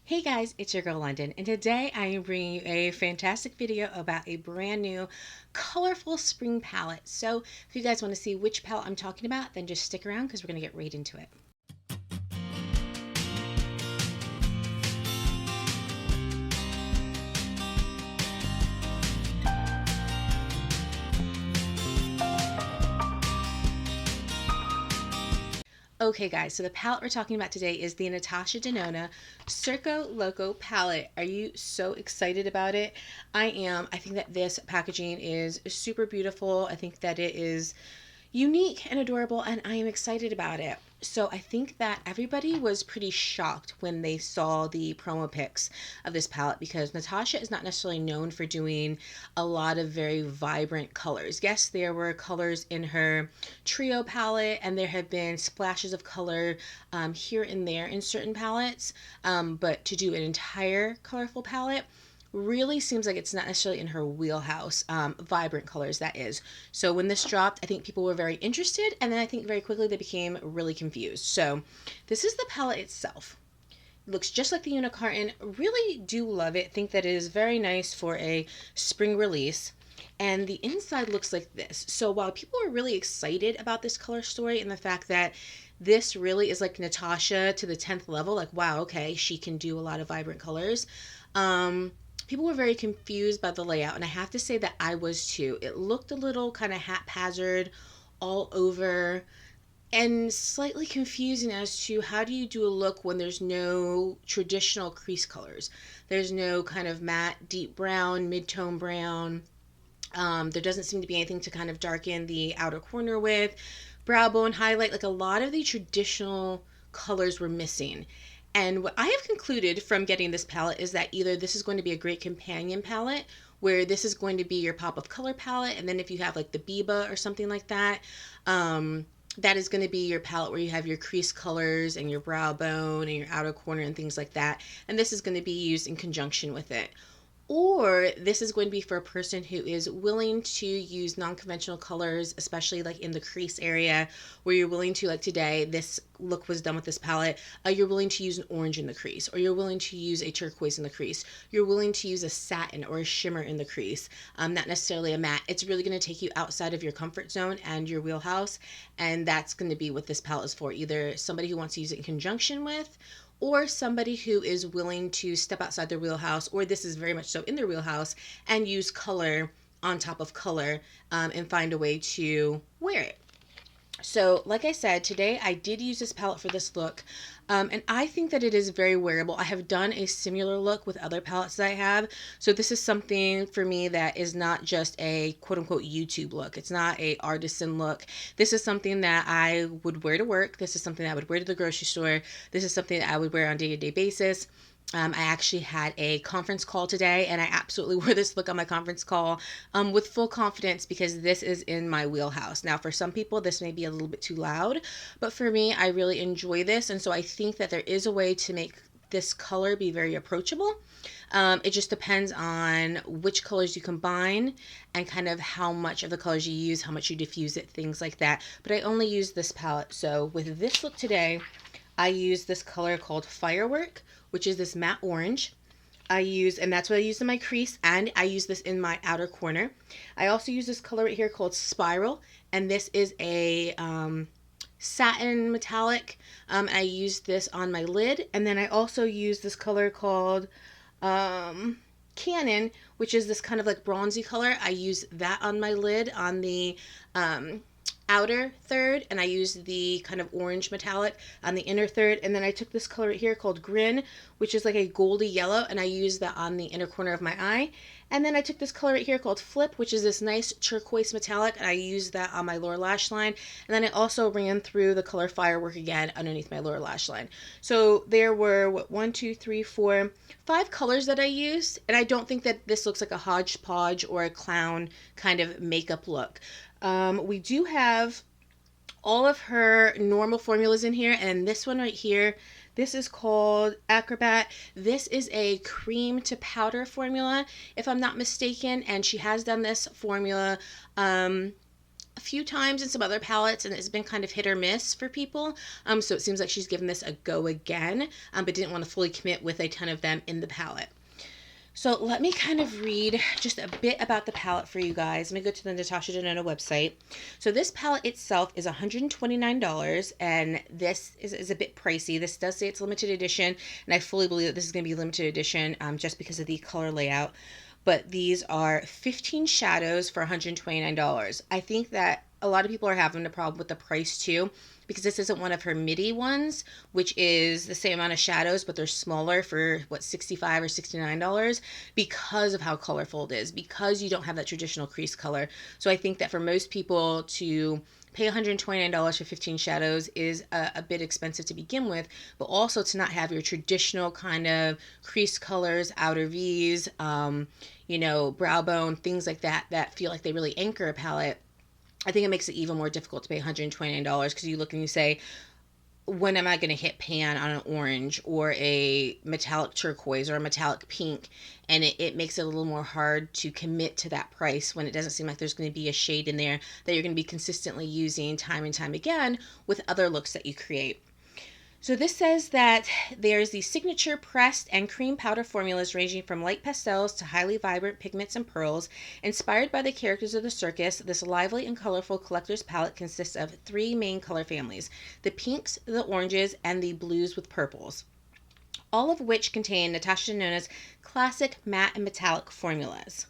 Hey guys, it's your girl London, and today I am bringing you a fantastic video about a brand new colorful spring palette. So if you guys want to see which palette I'm talking about, then just stick around because we're going to get right into it. Okay guys, so the palette we're talking about today is the Natasha Denona Circo Loco palette. Are you so excited about it? I am. I think that this packaging is super beautiful. I think that it is unique and adorable, and I am excited about it. So I think that everybody was pretty shocked when they saw the promo pics of this palette because Natasha is not necessarily known for doing a lot of very vibrant colors. Yes, there were colors in her trio palette, and there have been splashes of color here and there in certain palettes, but to do an entire colorful palette really seems like it's not necessarily in her wheelhouse. Vibrant colors, that is. So when this dropped, I think people were very interested, and then I think very quickly they became really confused. So this is the palette itself. It looks just like the Unicarton. Really do love it. Think that it is very nice for a spring release. And the inside looks like this. So while people are really excited about this color story and the fact that this really is like Natasha to the 10th level, like, wow, okay, she can do a lot of vibrant colors. People were very confused by the layout, and I have to say that I was too. It looked a little kind of haphazard all over and slightly confusing as to how do you do a look when there's no traditional crease colors. There's no kind of matte deep brown, mid-tone brown. There doesn't seem to be anything to kind of darken the outer corner with. Brow bone highlight, like a lot of the traditional colors were missing. And what I have concluded from getting this palette is that either this is going to be a great companion palette, where this is going to be your pop of color palette, and then if you have like the Biba or something like that, that is going to be your palette where you have your crease colors and your brow bone and your outer corner and things like that. And this is going to be used in conjunction with it. Or this is going to be for a person who is willing to use non-conventional colors, especially like in the crease area, where you're willing to, like today, this look was done with this palette. You're willing to use an orange in the crease, or you're willing to use a turquoise in the crease. You're willing to use a satin or a shimmer in the crease, not necessarily a matte. It's really going to take you outside of your comfort zone and your wheelhouse, and that's going to be what this palette is for. Either somebody who wants to use it in conjunction with, or somebody who is willing to step outside their wheelhouse, or this is very much so in their wheelhouse, and use color on top of color, and find a way to wear it. So like I said, today I did use this palette for this look, and I think that it is very wearable. I have done a similar look with other palettes that I have, so this is something for me that is not just a quote-unquote YouTube look. It's not a artisan look. This is something that I would wear to work. This is something that I would wear to the grocery store. This is something that I would wear on a day-to-day basis. I actually had a conference call today, and I absolutely wore this look on my conference call with full confidence because this is in my wheelhouse. Now, for some people, this may be a little bit too loud, but for me, I really enjoy this, and so I think that there is a way to make this color be very approachable. It just depends on which colors you combine and kind of how much of the colors you use, how much you diffuse it, things like that. But I only use this palette. So with this look today, I use this color called Firework, which is this matte orange. And that's what I use in my crease, and I use this in my outer corner. I also use this color right here called Spiral, and this is a satin metallic. I use this on my lid, and then I also use this color called Cannon, which is this kind of like bronzy color. I use that on my lid on the outer third, and I used the kind of orange metallic on the inner third, and then I took this color right here called Grin, which is like a goldy yellow, and I used that on the inner corner of my eye. And then I took this color right here called Flip, which is this nice turquoise metallic, and I used that on my lower lash line. And then I also ran through the color Firework again underneath my lower lash line. So there were, what, 1, 2, 3, 4, 5 colors that I used, and I don't think that this looks like a hodgepodge or a clown kind of makeup look. We do have all of her normal formulas in here, and this one right here, this is called Acrobat. This is a cream to powder formula, if I'm not mistaken, and she has done this formula a few times in some other palettes, and it's been kind of hit or miss for people. So it seems like she's given this a go again, but didn't want to fully commit with a ton of them in the palette. So let me kind of read just a bit about the palette for you guys. Let me go to the Natasha Denona website. So this palette itself is $129, and this is a bit pricey. This does say it's limited edition, and I fully believe that this is going to be limited edition just because of the color layout. But these are 15 shadows for $129. I think that a lot of people are having a problem with the price too, because this isn't one of her midi ones, which is the same amount of shadows, but they're smaller for what, $65 or $69, because of how colorful it is, because you don't have that traditional crease color. So I think that for most people to pay $129 for 15 shadows is a bit expensive to begin with, but also to not have your traditional kind of crease colors, outer V's, brow bone, things like that, that feel like they really anchor a palette. I think it makes it even more difficult to pay $129 because you look and you say, when am I going to hit pan on an orange or a metallic turquoise or a metallic pink? And it makes it a little more hard to commit to that price when it doesn't seem like there's going to be a shade in there that you're going to be consistently using time and time again with other looks that you create. So this says that there's the signature pressed and cream powder formulas ranging from light pastels to highly vibrant pigments and pearls. Inspired by the characters of the circus, this lively and colorful collector's palette consists of 3 main color families: the pinks, the oranges, and the blues with purples, all of which contain Natasha Denona's classic matte and metallic formulas.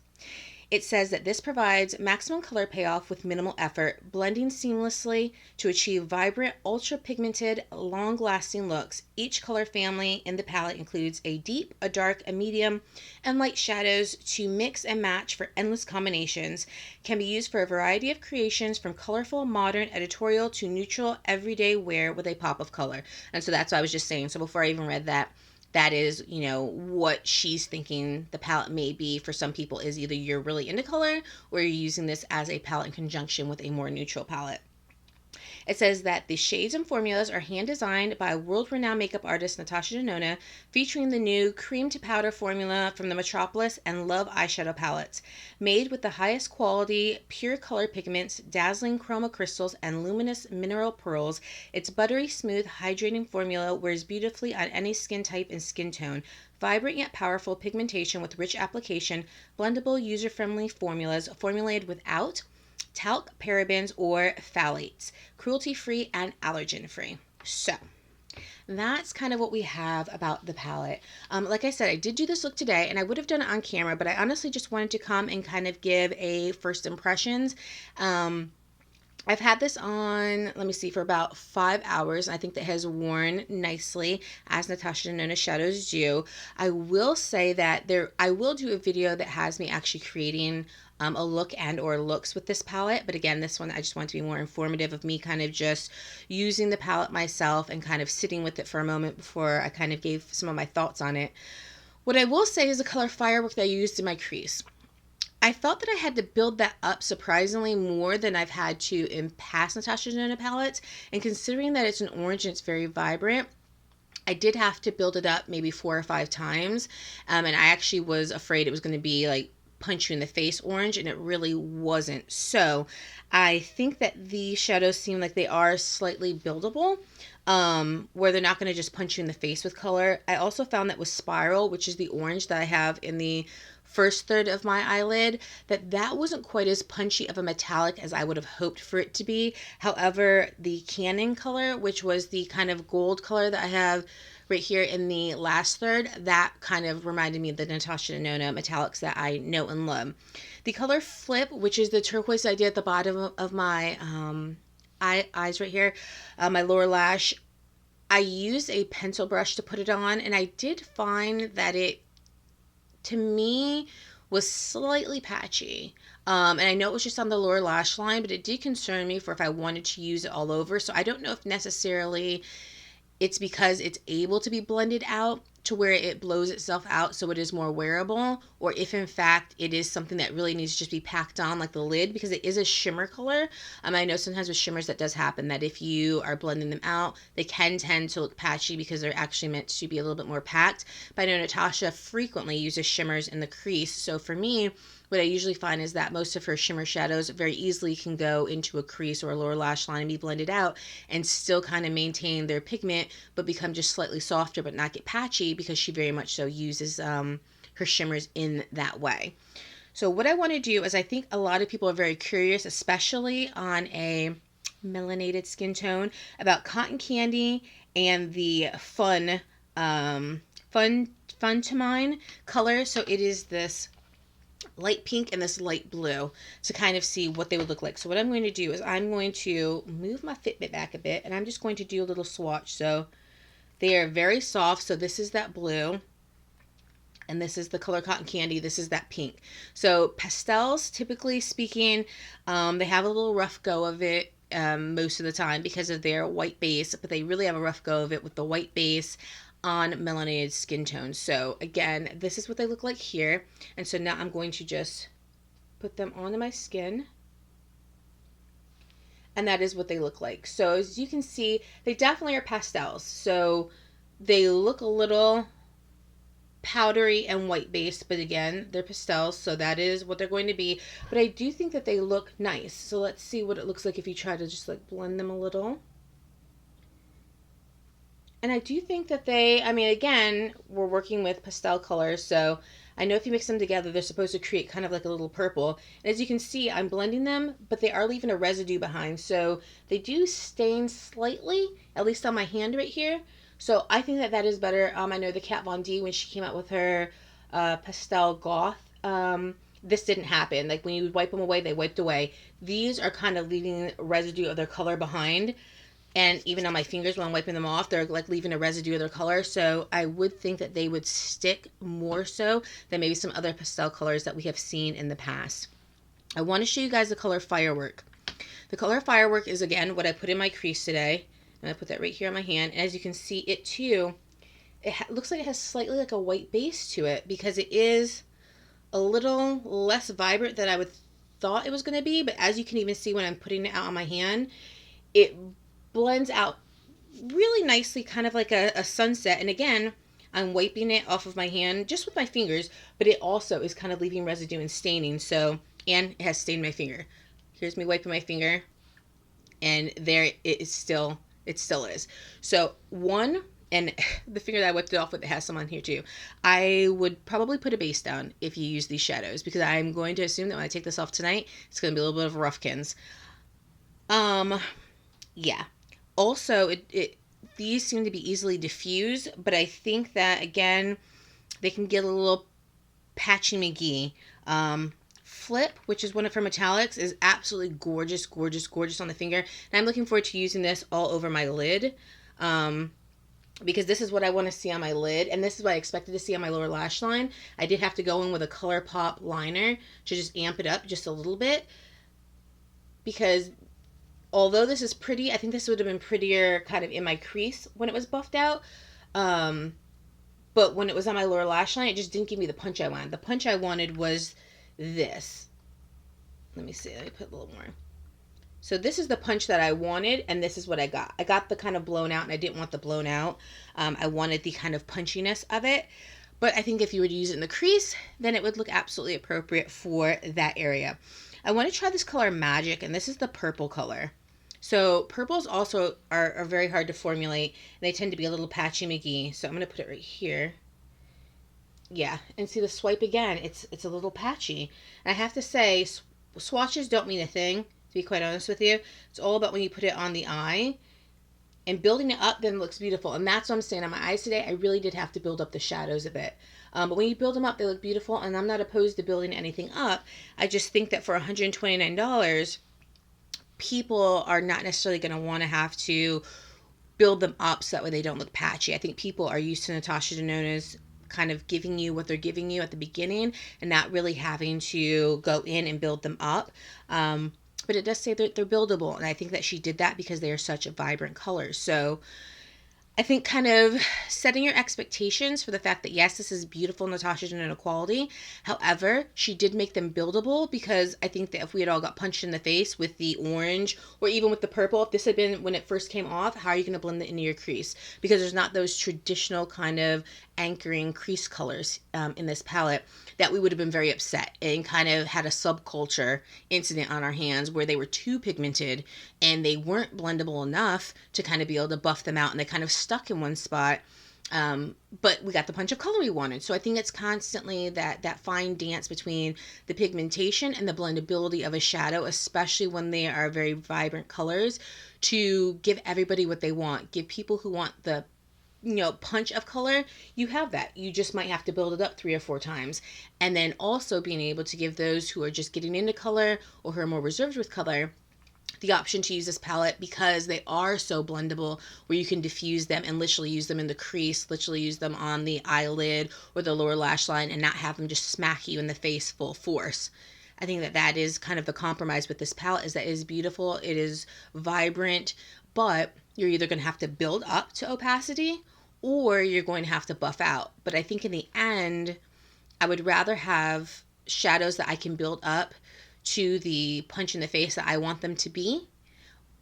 It says that this provides maximum color payoff with minimal effort, blending seamlessly to achieve vibrant, ultra-pigmented, long-lasting looks. Each color family in the palette includes a deep, a dark, a medium, and light shadows to mix and match for endless combinations. Can be used for a variety of creations from colorful, modern, editorial to neutral, everyday wear with a pop of color. And so that's what I was just saying. So before I even read that, that is, what she's thinking the palette may be for some people is either you're really into color or you're using this as a palette in conjunction with a more neutral palette. It says that the shades and formulas are hand designed by world-renowned makeup artist Natasha Denona, featuring the new cream to powder formula from the Metropolis and Love eyeshadow palettes. Made with the highest quality, pure color pigments, dazzling chroma crystals, and luminous mineral pearls, its buttery smooth, hydrating formula wears beautifully on any skin type and skin tone. Vibrant yet powerful pigmentation with rich application, blendable, user-friendly formulas formulated without talc, parabens, or phthalates, cruelty-free and allergen-free. So that's kind of what we have about the palette. Like I said, I did do this look today, and I would have done it on camera, but I honestly just wanted to come and kind of give a first impressions. I've had this on, let me see, for about 5 hours. I think that has worn nicely, as Natasha Denona shadows do. I will say that I will do a video that has me actually creating a look and or looks with this palette. But again, this one I just want to be more informative of me kind of just using the palette myself and kind of sitting with it for a moment before I kind of gave some of my thoughts on it. What I will say is the color Firework that I used in my crease. I felt that I had to build that up surprisingly more than I've had to in past Natasha Denona palettes. And considering that it's an orange and it's very vibrant, I did have to build it up maybe 4 or 5 times. And I actually was afraid it was going to be like punch you in the face orange, and it really wasn't. So I think that these shadows seem like they are slightly buildable, where they're not going to just punch you in the face with color. I also found that with Spiral, which is the orange that I have in the first third of my eyelid, that wasn't quite as punchy of a metallic as I would have hoped for it to be. However, the Cannon color, which was the kind of gold color that I have right here in the last third, that kind of reminded me of the Natasha Denona metallics that I know and love. The color Flip, which is the turquoise I did at the bottom of my eyes right here, my lower lash, I used a pencil brush to put it on, and I did find that it, to me, was slightly patchy. And I know it was just on the lower lash line, but it did concern me for if I wanted to use it all over. So I don't know if necessarily it's because it's able to be blended out to where it blows itself out so it is more wearable, or if in fact it is something that really needs to just be packed on like the lid, because it is a shimmer color. I know sometimes with shimmers that does happen, that if you are blending them out, they can tend to look patchy because they're actually meant to be a little bit more packed. But I know Natasha frequently uses shimmers in the crease, so for me, what I usually find is that most of her shimmer shadows very easily can go into a crease or a lower lash line and be blended out and still kind of maintain their pigment, but become just slightly softer but not get patchy, because she very much so uses her shimmers in that way. So what I want to do is, I think a lot of people are very curious, especially on a melanated skin tone, about cotton candy and the fun to mine color. So it is this light pink and this light blue, to kind of see what they would look like. So what I'm going to do is I'm going to move my Fitbit back a bit, and I'm just going to do a little swatch. So they are very soft. So this is that blue, and this is the color cotton candy. This is that pink. So pastels, typically speaking, they have a little rough go of it most of the time because of their white base, but they really have a rough go of it with the white base on melanated skin tones. So again, this is what they look like here. And so now I'm going to just put them onto my skin. And that is what they look like. So as you can see, they definitely are pastels. So they look a little powdery and white based, but again, they're pastels, so that is what they're going to be. But I do think that they look nice. So let's see what it looks like if you try to just like blend them a little. And I do think that they, I mean, again, we're working with pastel colors, so I know if you mix them together, they're supposed to create kind of like a little purple. And as you can see, I'm blending them, but they are leaving a residue behind. So they do stain slightly, at least on my hand right here. So I think that that is better. I know the Kat Von D, when she came out with her pastel goth, this didn't happen. Like when you wipe them away, they wiped away. These are kind of leaving residue of their color behind. And even on my fingers when I'm wiping them off, they're like leaving a residue of their color. So I would think that they would stick more so than maybe some other pastel colors that we have seen in the past. I want to show you guys the color Firework. The color Firework is, again, what I put in my crease today. And I put that right here on my hand. And as you can see, it too, looks like it has slightly like a white base to it, because it is a little less vibrant than I would thought it was going to be. But as you can even see when I'm putting it out on my hand, it blends out really nicely, kind of like a sunset. And again, I'm wiping it off of my hand just with my fingers, but it also is kind of leaving residue and staining. So, and it has stained my finger. Here's me wiping my finger, and there it still is. So one, and the finger that I whipped it off with, it has some on here too. I would probably put a base down if you use these shadows, because I'm going to assume that when I take this off tonight, it's going to be a little bit of roughkins. Yeah. Also, these seem to be easily diffused, but I think that, again, they can get a little patchy McGee. Flip, which is one of her metallics, is absolutely gorgeous, gorgeous, gorgeous on the finger. And I'm looking forward to using this all over my lid, because this is what I want to see on my lid, and this is what I expected to see on my lower lash line. I did have to go in with a ColourPop liner to just amp it up just a little bit, because although this is pretty, I think this would have been prettier kind of in my crease when it was buffed out. But when it was on my lower lash line, it just didn't give me the punch I wanted. The punch I wanted was this. Let me see. Let me put a little more. So this is the punch that I wanted, and this is what I got. I got the kind of blown out, and I didn't want the blown out. I wanted the kind of punchiness of it. But I think if you were to use it in the crease, then it would look absolutely appropriate for that area. I want to try this color Magic, and this is the purple color. So purples also are very hard to formulate, and they tend to be a little patchy McGee. So I'm going to put it right here. Yeah, and see the swipe again, it's a little patchy. And I have to say, swatches don't mean a thing, to be quite honest with you. It's all about when you put it on the eye. And building it up then it looks beautiful. And that's what I'm saying. On my eyes today, I really did have to build up the shadows a bit. But when you build them up, they look beautiful. And I'm not opposed to building anything up. I just think that for $129, people are not necessarily going to want to have to build them up so that way they don't look patchy. I think people are used to Natasha Denona's kind of giving you what they're giving you at the beginning and not really having to go in and build them up. But it does say that they're buildable, and I think that she did that because they are such a vibrant color. So I think kind of setting your expectations for the fact that, yes, this is beautiful Natasha Denona quality. However, she did make them buildable, because I think that if we had all got punched in the face with the orange or even with the purple, if this had been when it first came off, how are you going to blend it into your crease? Because there's not those traditional kind of anchoring crease colors in this palette, that we would have been very upset and kind of had a subculture incident on our hands where they were too pigmented and they weren't blendable enough to kind of be able to buff them out, and they kind of stuck in one spot. But we got the punch of color we wanted. So I think it's constantly that fine dance between the pigmentation and the blendability of a shadow, especially when they are very vibrant colors, to give everybody what they want. Give people who want the punch of color, you have that. You just might have to build it up 3 or 4 times. And then also being able to give those who are just getting into color or who are more reserved with color the option to use this palette, because they are so blendable, where you can diffuse them and literally use them in the crease, literally use them on the eyelid or the lower lash line, and not have them just smack you in the face full force. I think that is kind of the compromise with this palette, is that it is beautiful, it is vibrant, but you're either going to have to build up to opacity or you're going to have to buff out. But I think in the end, I would rather have shadows that I can build up to the punch in the face that I want them to be,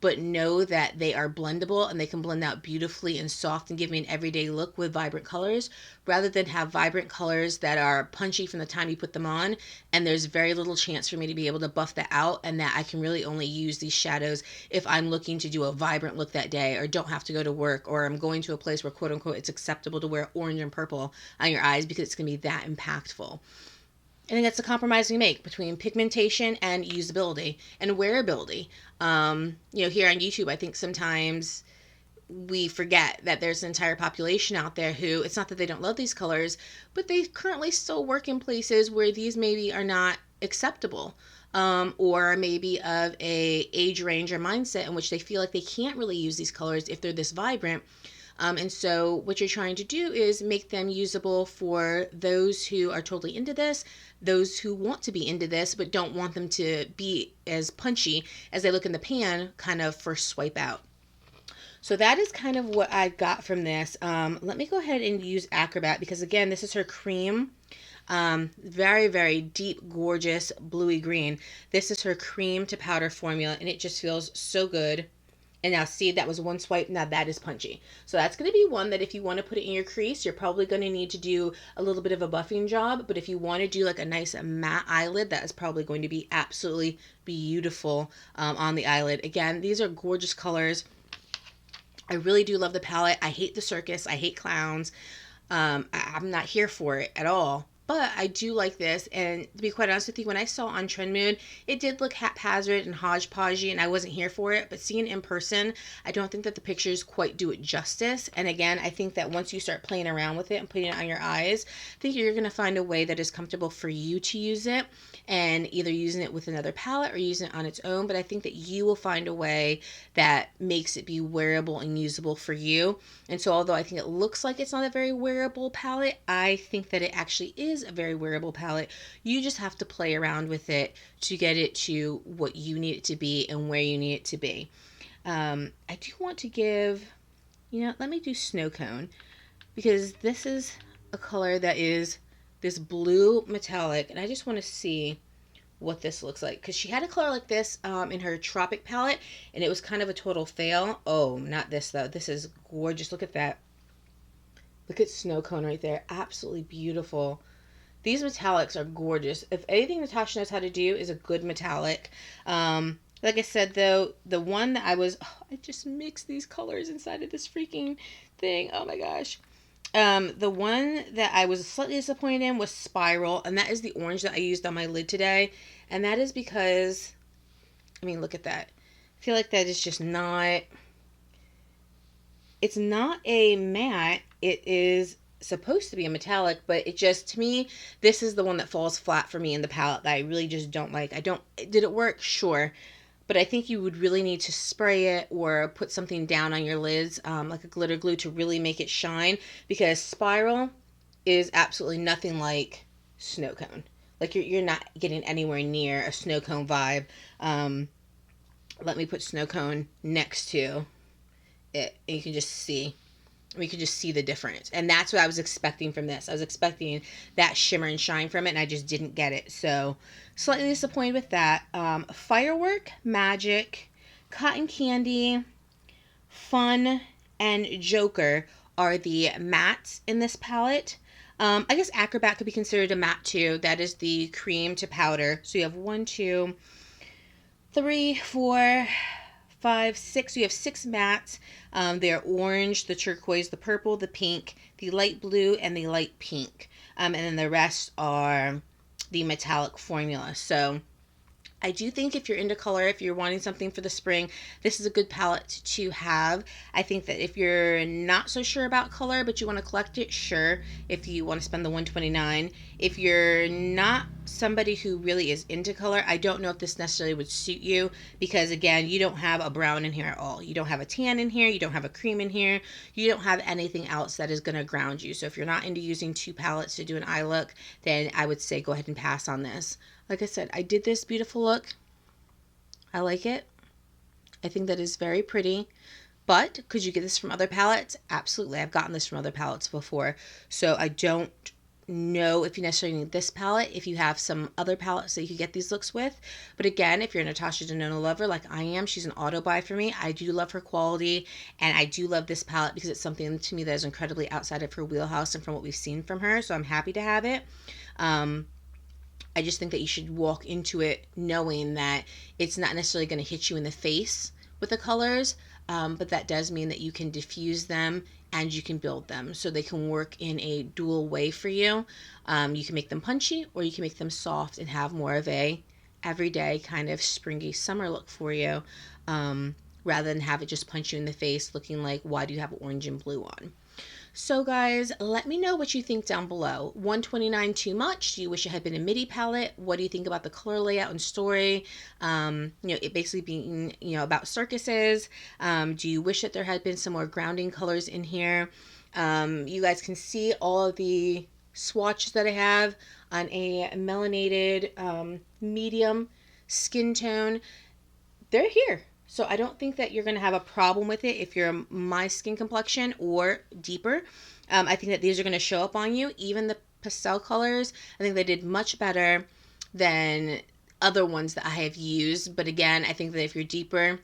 but know that they are blendable and they can blend out beautifully and soft and give me an everyday look with vibrant colors, rather than have vibrant colors that are punchy from the time you put them on, and there's very little chance for me to be able to buff that out, and that I can really only use these shadows if I'm looking to do a vibrant look that day, or don't have to go to work, or I'm going to a place where quote unquote it's acceptable to wear orange and purple on your eyes, because it's going to be that impactful. I think that's the compromise we make between pigmentation and usability and wearability. Here on YouTube, I think sometimes we forget that there's an entire population out there who, it's not that they don't love these colors, but they currently still work in places where these maybe are not acceptable. Or maybe of a age range or mindset in which they feel like they can't really use these colors if they're this vibrant. And so what you're trying to do is make them usable for those who are totally into this, those who want to be into this, but don't want them to be as punchy as they look in the pan kind of first swipe out. So that is kind of what I got from this. Let me go ahead and use Acrobat, because again, this is her cream. Very, very deep, gorgeous, bluey green. This is her cream to powder formula, and it just feels so good. And now see, that was one swipe. Now that is punchy. So that's going to be one that if you want to put it in your crease, you're probably going to need to do a little bit of a buffing job. But if you want to do like a nice matte eyelid, that is probably going to be absolutely beautiful on the eyelid. Again, these are gorgeous colors. I really do love the palette. I hate the circus. I hate clowns. I'm not here for it at all. But I do like this, and to be quite honest with you, when I saw on Trend Mood, it did look haphazard and hodgepodgey, and I wasn't here for it. But seeing it in person, I don't think that the pictures quite do it justice. And again, I think that once you start playing around with it and putting it on your eyes, I think you're going to find a way that is comfortable for you to use it, and either using it with another palette or using it on its own. But I think that you will find a way that makes it be wearable and usable for you. And so although I think it looks like it's not a very wearable palette, I think that it actually is a very wearable palette. You just have to play around with it to get it to what you need it to be and where you need it to be. I do want to give, let me do Snow Cone, because this is a color that is this blue metallic, and I just want to see what this looks like, because she had a color like this in her Tropic palette, and it was kind of a total fail. Oh, not this though. This is gorgeous. Look at that. Look at Snow Cone right there. Absolutely beautiful. These metallics are gorgeous. If anything Natasha knows how to do is a good metallic. Like I said though, the one that I just mixed these colors inside of this freaking thing. Oh my gosh. The one that I was slightly disappointed in was Spiral, and that is the orange that I used on my lid today. And that is because, look at that. I feel like that is just not, it's not a matte. It is supposed to be a metallic, but it just, to me, this is the one that falls flat for me in the palette that I really just don't like. Did it work? Sure. But I think you would really need to spray it or put something down on your lids, like a glitter glue, to really make it shine, because Spiral is absolutely nothing like Snow Cone. Like you're not getting anywhere near a Snow Cone vibe. Let me put Snow Cone next to it, and you can just see. We could just see the difference. And that's what I was expecting from this. I was expecting that shimmer and shine from it, and I just didn't get it. So slightly disappointed with that. Firework, Magic, Cotton Candy, Fun, and Joker are the mattes in this palette. I guess Acrobat could be considered a matte too. That is the cream to powder. So you have 1, 2, 3, 4, 5, 6. You have 6 mattes. They're orange, the turquoise, the purple, the pink, the light blue, and the light pink. And then the rest are the metallic formula. So I do think if you're into color, if you're wanting something for the spring, this is a good palette to have. I think that if you're not so sure about color, but you want to collect it, sure, if you want to spend the $129. If you're not somebody who really is into color, I don't know if this necessarily would suit you because, again, you don't have a brown in here at all. You don't have a tan in here. You don't have a cream in here. You don't have anything else that is going to ground you. So if you're not into using 2 palettes to do an eye look, then I would say go ahead and pass on this. Like I said, I did this beautiful look. I like it. I think that is very pretty. But could you get this from other palettes? Absolutely. I've gotten this from other palettes before. So I don't know if you necessarily need this palette, if you have some other palettes that you could get these looks with. But again, if you're a Natasha Denona lover like I am, she's an auto buy for me. I do love her quality, and I do love this palette because it's something to me that is incredibly outside of her wheelhouse and from what we've seen from her. So I'm happy to have it. I just think that you should walk into it knowing that it's not necessarily going to hit you in the face with the colors, but that does mean that you can diffuse them and you can build them so they can work in a dual way for you. You can make them punchy or you can make them soft and have more of a everyday kind of springy summer look for you, rather than have it just punch you in the face looking like, why do you have orange and blue on? So guys, let me know what you think down below. $129 too much? Do you wish it had been a midi palette? What do you think about the color layout and story? It basically being, about circuses. Do you wish that there had been some more grounding colors in here? You guys can see all of the swatches that I have on a melanated medium skin tone. They're here. So I don't think that you're going to have a problem with it if you're my skin complexion or deeper. I think that these are going to show up on you. Even the pastel colors, I think they did much better than other ones that I have used. But again, I think that if you're deeper,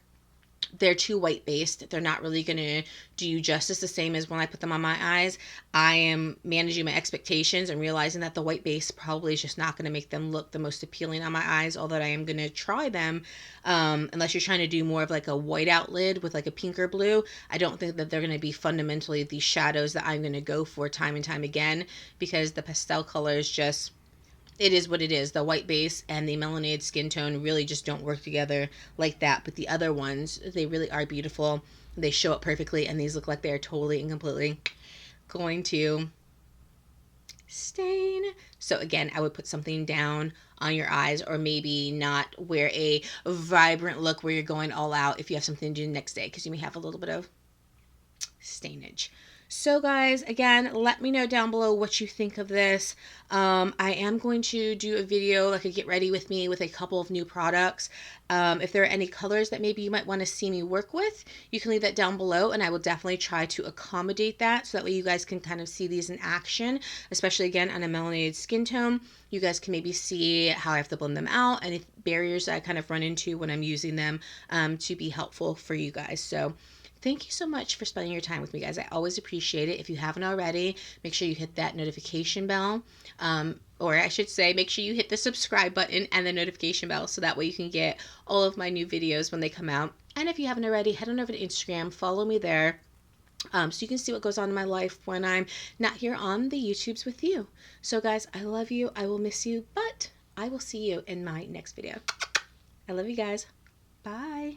they're too white based. They're not really going to do you justice the same as when I put them on my eyes. I am managing my expectations and realizing that the white base probably is just not going to make them look the most appealing on my eyes, although I am going to try them. Unless you're trying to do more of like a white out lid with like a pink or blue, I don't think that they're going to be fundamentally the shadows that I'm going to go for time and time again, because the pastel colors just, it is what it is. The white base and the melanated skin tone really just don't work together like that. But the other ones, they really are beautiful. They show up perfectly, and these look like they are totally and completely going to stain. So again, I would put something down on your eyes, or maybe not wear a vibrant look where you're going all out if you have something to do the next day, because you may have a little bit of stainage. So guys, again, let me know down below what you think of this. I am going to do a video, like a get ready with me, with a couple of new products. If there are any colors that maybe you might want to see me work with, you can leave that down below, and I will definitely try to accommodate that, so that way you guys can kind of see these in action, especially again on a melanated skin tone. You guys can maybe see how I have to blend them out, and if barriers that I kind of run into when I'm using them, to be helpful for you guys. So thank you so much for spending your time with me, guys. I always appreciate it. If you haven't already, make sure you hit that notification bell. Or I should say, make sure you hit the subscribe button and the notification bell, so that way you can get all of my new videos when they come out. And if you haven't already, head on over to Instagram, follow me there, so you can see what goes on in my life when I'm not here on the YouTubes with you. So guys, I love you. I will miss you, but I will see you in my next video. I love you guys. Bye.